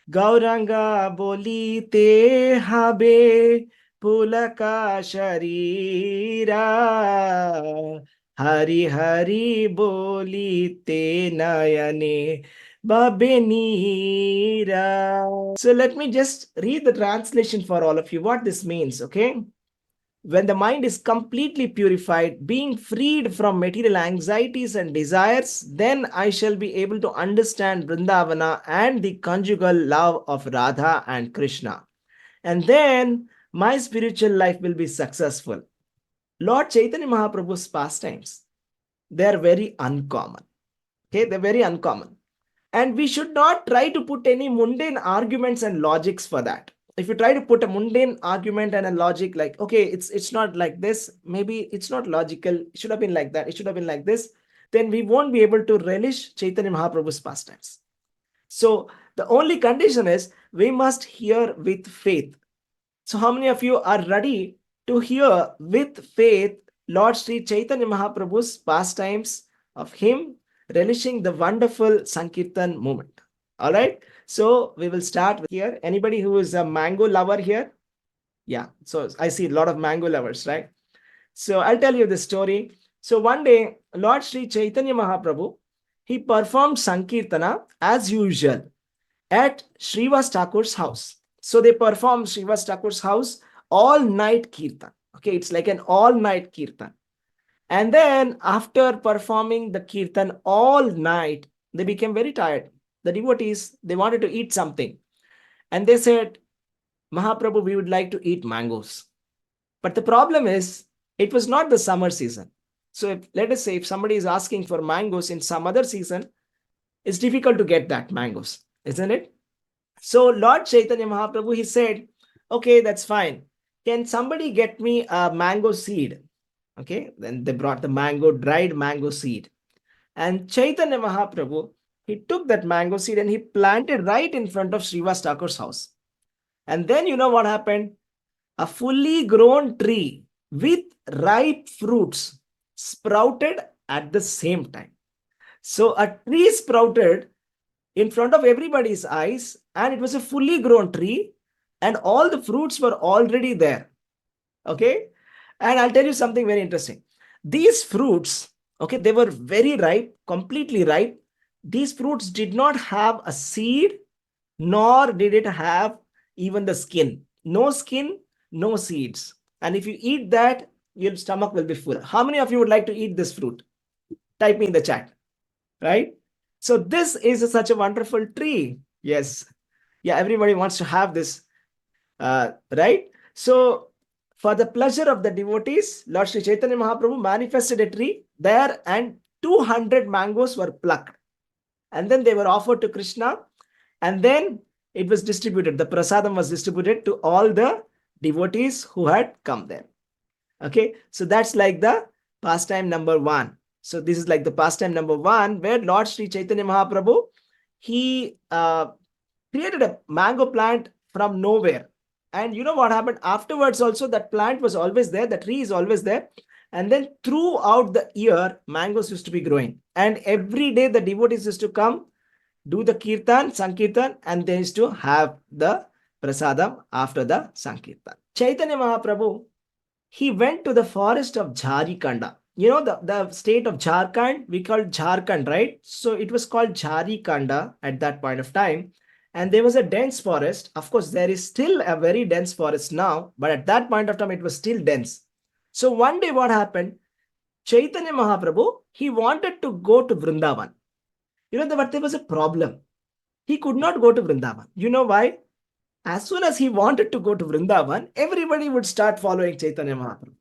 Gauranga bolite habe pulaka sharira. Hari Hari bolite nayane babenira. So let me just read the translation for all of you, what this means, okay? When the mind is completely purified, being freed from material anxieties and desires, then I shall be able to understand Vrindavana and the conjugal love of Radha and Krishna. And then my spiritual life will be successful. Lord Chaitanya Mahaprabhu's pastimes, they are very uncommon. Okay, they're very uncommon. And we should not try to put any mundane arguments and logics for that. If you try to put a mundane argument and a logic like, okay, it's not like this, maybe it's not logical, it should have been like that, it should have been like this, then we won't be able to relish Chaitanya Mahaprabhu's pastimes. So the only condition is we must hear with faith. So how many of you are ready to hear with faith Lord Sri Chaitanya Mahaprabhu's pastimes of him relishing the wonderful Sankirtan movement? All right. So we will start with here. Anybody who is a mango lover here? Yeah. So I see a lot of mango lovers, right? So I'll tell you the story. So one day, Lord Sri Chaitanya Mahaprabhu, he performed Sankirtana as usual at Srivas Thakur's house. So they perform Srivas Thakur's house all night kirtan. Okay, it's like an all night kirtan. And then after performing the kirtan all night, they became very tired. The devotees, they wanted to eat something. And they said, Mahaprabhu, we would like to eat mangoes. But the problem is, it was not the summer season. So if, let us say if somebody is asking for mangoes in some other season, it's difficult to get that mangoes, isn't it? So Lord Chaitanya Mahaprabhu, he said, okay, that's fine. Can somebody get me a mango seed? Okay, then they brought the mango, dried mango seed. And Chaitanya Mahaprabhu, he took that mango seed and he planted right in front of Srivas Thakur's house. And then you know what happened? A fully grown tree with ripe fruits sprouted at the same time. So a tree sprouted in front of everybody's eyes, and it was a fully grown tree, and all the fruits were already there. Okay. And I'll tell you something very interesting. These fruits, okay, they were very ripe, completely ripe. These fruits did not have a seed, nor did it have even the skin. No skin, no seeds. And if you eat that, your stomach will be full. How many of you would like to eat this fruit? Type me in the chat, right? So this is such a wonderful tree. Yes. Yeah, everybody wants to have this, right? So for the pleasure of the devotees, Lord Sri Chaitanya Mahaprabhu manifested a tree there and 200 mangoes were plucked. And then they were offered to Krishna, and then it was distributed. The prasadam was distributed to all the devotees who had come there. Okay, so that's like the pastime number one. So this is like the pastime number one, where Lord Sri Chaitanya Mahaprabhu, he created a mango plant from nowhere. And you know what happened afterwards also? That plant was always there, the tree is always there. And then throughout the year, mangoes used to be growing. And every day the devotees used to come, do the kirtan, sankirtan, and they used to have the prasadam after the sankirtan. Chaitanya Mahaprabhu, he went to the forest of Jharikanda. You know, the state of Jharkhand, we called Jharkhand, right? So it was called Jharikanda at that point of time. And there was a dense forest. Of course, there is still a very dense forest now, but at that point of time, it was still dense. So one day what happened? Chaitanya Mahaprabhu, he wanted to go to Vrindavan. You know, but there was a problem. He could not go to Vrindavan. You know why? As soon as he wanted to go to Vrindavan, everybody would start following Chaitanya Mahaprabhu.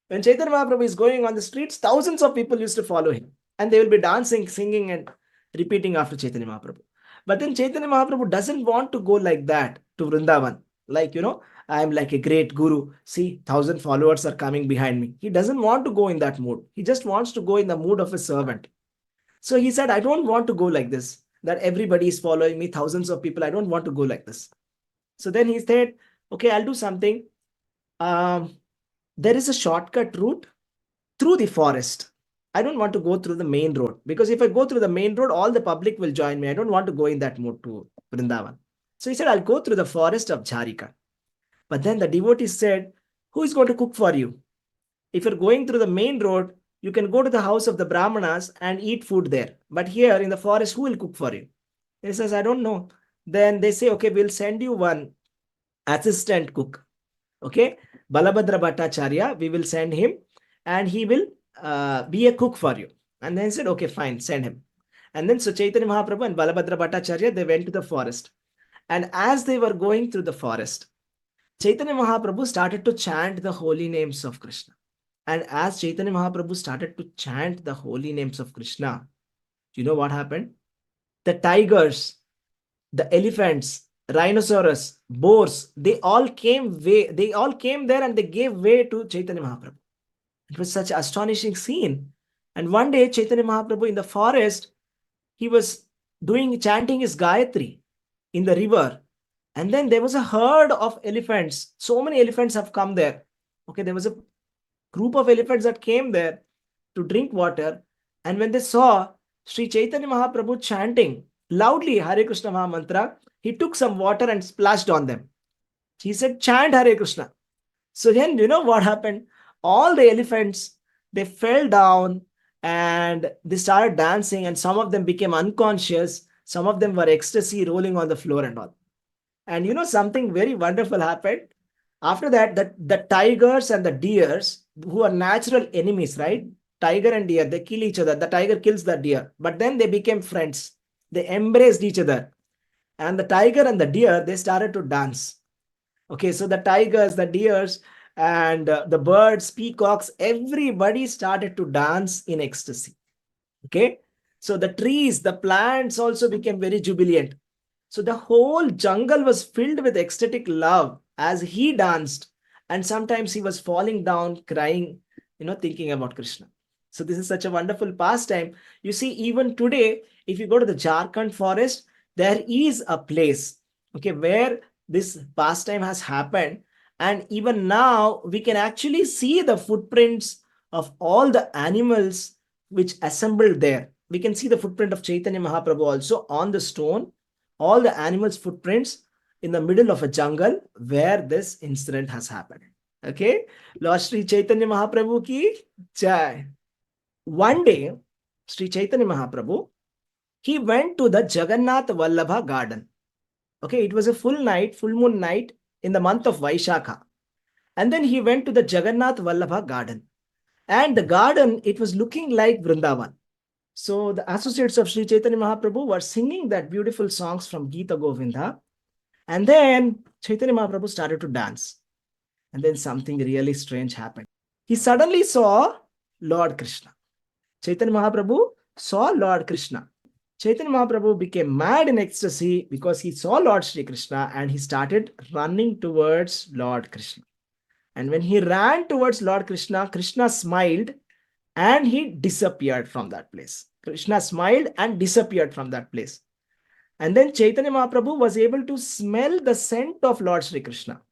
When Chaitanya Mahaprabhu is going on the streets, thousands of people used to follow him. And they will be dancing, singing, and repeating after Chaitanya Mahaprabhu. But then Chaitanya Mahaprabhu doesn't want to go like that to Vrindavan. Like, you know, I am like a great guru. See, 1,000 followers are coming behind me. He doesn't want to go in that mood. He just wants to go in the mood of a servant. So he said, I don't want to go like this, that everybody is following me, thousands of people. I don't want to go like this. So then he said, okay, I'll do something. There is a shortcut route through the forest. I don't want to go through the main road, because if I go through the main road, all the public will join me. I don't want to go in that mood to Vrindavan. So he said, I'll go through the forest of Jharika. But then the devotee said, who is going to cook for you? If you're going through the main road, you can go to the house of the Brahmanas and eat food there. But here in the forest, who will cook for you? He says, I don't know. Then they say, okay, we'll send you one assistant cook. Okay, Balabhadra Bhattacharya, we will send him and he will be a cook for you. And then he said, okay, fine, send him. And then so Chaitanya Mahaprabhu and Balabhadra Bhattacharya, they went to the forest. And as they were going through the forest, Chaitanya Mahaprabhu started to chant the holy names of Krishna. And as Chaitanya Mahaprabhu started to chant the holy names of Krishna, you know what happened? The tigers, the elephants, rhinoceros, boars, they all came there and they gave way to Chaitanya Mahaprabhu. It was such an astonishing scene. And one day, Chaitanya Mahaprabhu in the forest, he was chanting his Gayatri in the river. And then there was a herd of elephants. So many elephants have come there. Okay, there was a group of elephants that came there to drink water. And when they saw Sri Chaitanya Mahaprabhu chanting loudly Hare Krishna Maha Mantra, he took some water and splashed on them. He said, chant Hare Krishna. So then, you know what happened? All the elephants, they fell down and they started dancing, and some of them became unconscious. Some of them were ecstasy, rolling on the floor and all. And you know, something very wonderful happened. After that, the tigers and the deers, who are natural enemies, right? Tiger and deer, they kill each other. The tiger kills the deer, but then they became friends. They embraced each other. And the tiger and the deer, they started to dance. Okay, so the tigers, the deers, and the birds, peacocks, everybody started to dance in ecstasy. Okay, so the trees, the plants also became very jubilant. So the whole jungle was filled with ecstatic love as he danced. And sometimes he was falling down, crying, thinking about Krishna. So this is such a wonderful pastime. You see, even today, if you go to the Jharkhand forest, there is a place, okay, where this pastime has happened. And even now, we can actually see the footprints of all the animals which assembled there. We can see the footprint of Chaitanya Mahaprabhu also on the stone, all the animals' footprints in the middle of a jungle where this incident has happened. Okay, Lord Sri Chaitanya Mahaprabhu ki jai. One day, Sri Chaitanya Mahaprabhu, he went to the Jagannath Vallabha garden. Okay, it was a full moon night in the month of Vaishakha. And then he went to the Jagannath Vallabha garden. And the garden, it was looking like Vrindavan. So the associates of Sri Chaitanya Mahaprabhu were singing that beautiful songs from Gita Govinda. And then Chaitanya Mahaprabhu started to dance. And then something really strange happened. He suddenly saw Lord Krishna. Chaitanya Mahaprabhu saw Lord Krishna. Chaitanya Mahaprabhu became mad in ecstasy because he saw Lord Sri Krishna, and he started running towards Lord Krishna. And when he ran towards Lord Krishna, Krishna smiled and he disappeared from that place. Krishna smiled and disappeared from that place. And then Chaitanya Mahaprabhu was able to smell the scent of Lord Sri Krishna.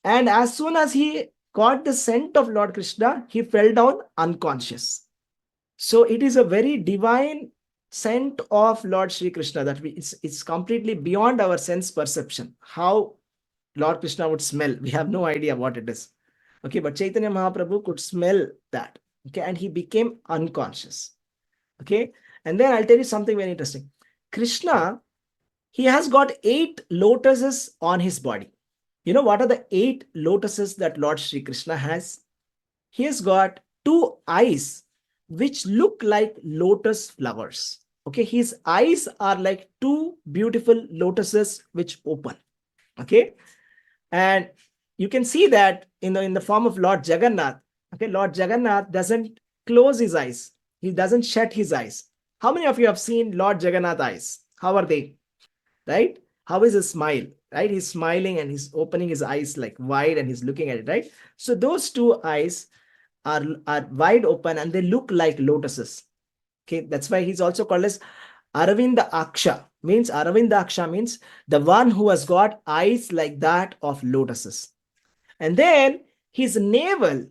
And as soon as he got the scent of Lord Krishna, he fell down unconscious. So it is a very divine scent of Lord Sri Krishna that it's completely beyond our sense perception. How Lord Krishna would smell, we have no idea what it is. Okay, but Chaitanya Mahaprabhu could smell that. Okay, and he became unconscious. Okay, and then I'll tell you something very interesting. Krishna, he has got 8 lotuses on his body. You know what are the 8 lotuses that Lord Sri Krishna has? He has got 2 eyes which look like lotus flowers. Okay, his eyes are like 2 beautiful lotuses which open. Okay, and you can see that in the form of Lord Jagannath. Okay, Lord Jagannath doesn't close his eyes. He doesn't shut his eyes. How many of you have seen Lord Jagannath eyes? How are they? Right? How is his smile? Right? He's smiling and he's opening his eyes like wide and he's looking at it, right? So those 2 eyes are wide open and they look like lotuses. Okay, that's why he's also called as Aravinda Aksha. Aravinda Aksha means the one who has got eyes like that of lotuses. And then his navel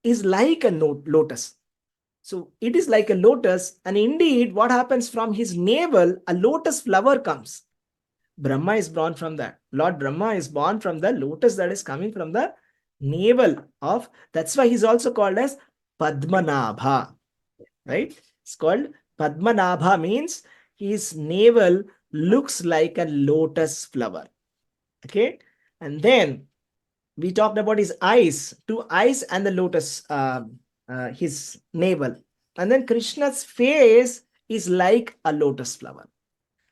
is like a lotus. So it is like a lotus, and indeed, what happens from his navel, a lotus flower comes. Brahma is born from that. Lord Brahma is born from the lotus that is coming from the navel of. That's why he's also called as Padmanabha, right? It's called Padmanabha, means his navel looks like a lotus flower. Okay, and then we talked about his eyes, two eyes, and the lotus, his navel, and then Krishna's face is like a lotus flower.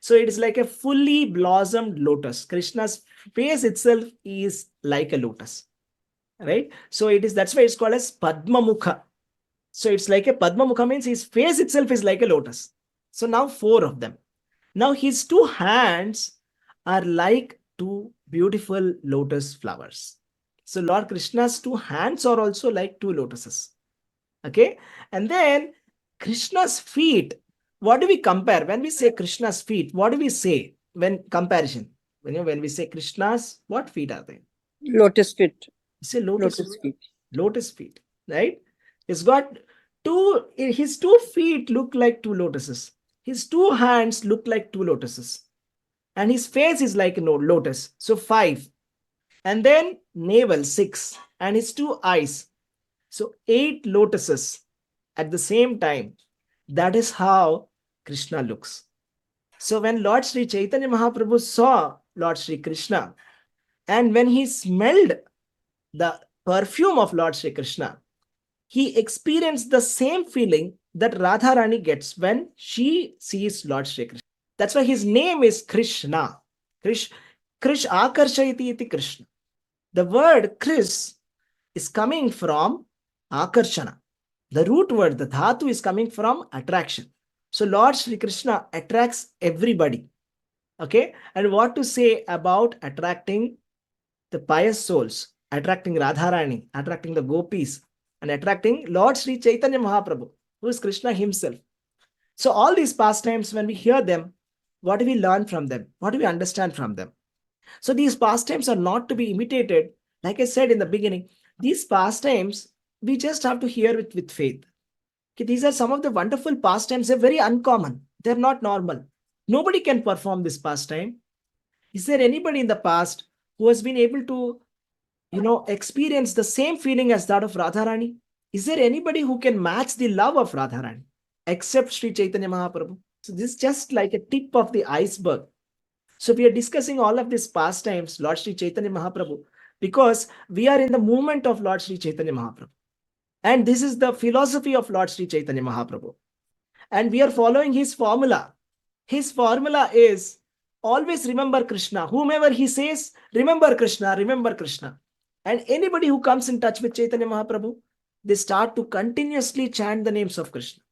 So it is like a fully blossomed lotus. Krishna's face itself is like a lotus, right? So it is, that's why it's called as Padma Mukha. So it's like a Padma Mukha, means his face itself is like a lotus. So now four of them. Now his two hands are like two beautiful lotus flowers. So Lord Krishna's two hands are also like two lotuses. Okay. And then Krishna's feet. What do we compare? When we say Krishna's feet, what do we say when comparison? When we say Krishna's, what feet are they? Lotus feet. Say Lotus feet. Lotus feet, right? He's got two, his 2 feet look like two lotuses. His 2 hands look like two lotuses. And his face is like a lotus. So 5. And then navel 6. And his 2 eyes. So 8 lotuses at the same time. That is how Krishna looks. So when Lord Sri Chaitanya Mahaprabhu saw Lord Sri Krishna, and when he smelled the perfume of Lord Sri Krishna, he experienced the same feeling that Radharani gets when she sees Lord Sri Krishna. That's why his name is Krishna. Krish Akarshayati iti Krishna. The word Kris is coming from Akarshana. The root word, the dhatu, is coming from attraction. So Lord Sri Krishna attracts everybody. Okay. And what to say about attracting the pious souls, attracting Radharani, attracting the gopis, and attracting Lord Sri Chaitanya Mahaprabhu, who is Krishna himself. So all these pastimes, when we hear them, what do we learn from them? What do we understand from them? So these pastimes are not to be imitated. Like I said in the beginning, these pastimes, we just have to hear with faith. Okay, these are some of the wonderful pastimes. They're very uncommon. They're not normal. Nobody can perform this pastime. Is there anybody in the past who has been able to, experience the same feeling as that of Radharani? Is there anybody who can match the love of Radharani except Sri Chaitanya Mahaprabhu? So this is just like a tip of the iceberg. So we are discussing all of these pastimes, Lord Sri Chaitanya Mahaprabhu, because we are in the movement of Lord Sri Chaitanya Mahaprabhu. And this is the philosophy of Lord Sri Chaitanya Mahaprabhu. And we are following his formula. His formula is always remember Krishna. Whomever he says, remember Krishna, remember Krishna. And anybody who comes in touch with Chaitanya Mahaprabhu, they start to continuously chant the names of Krishna.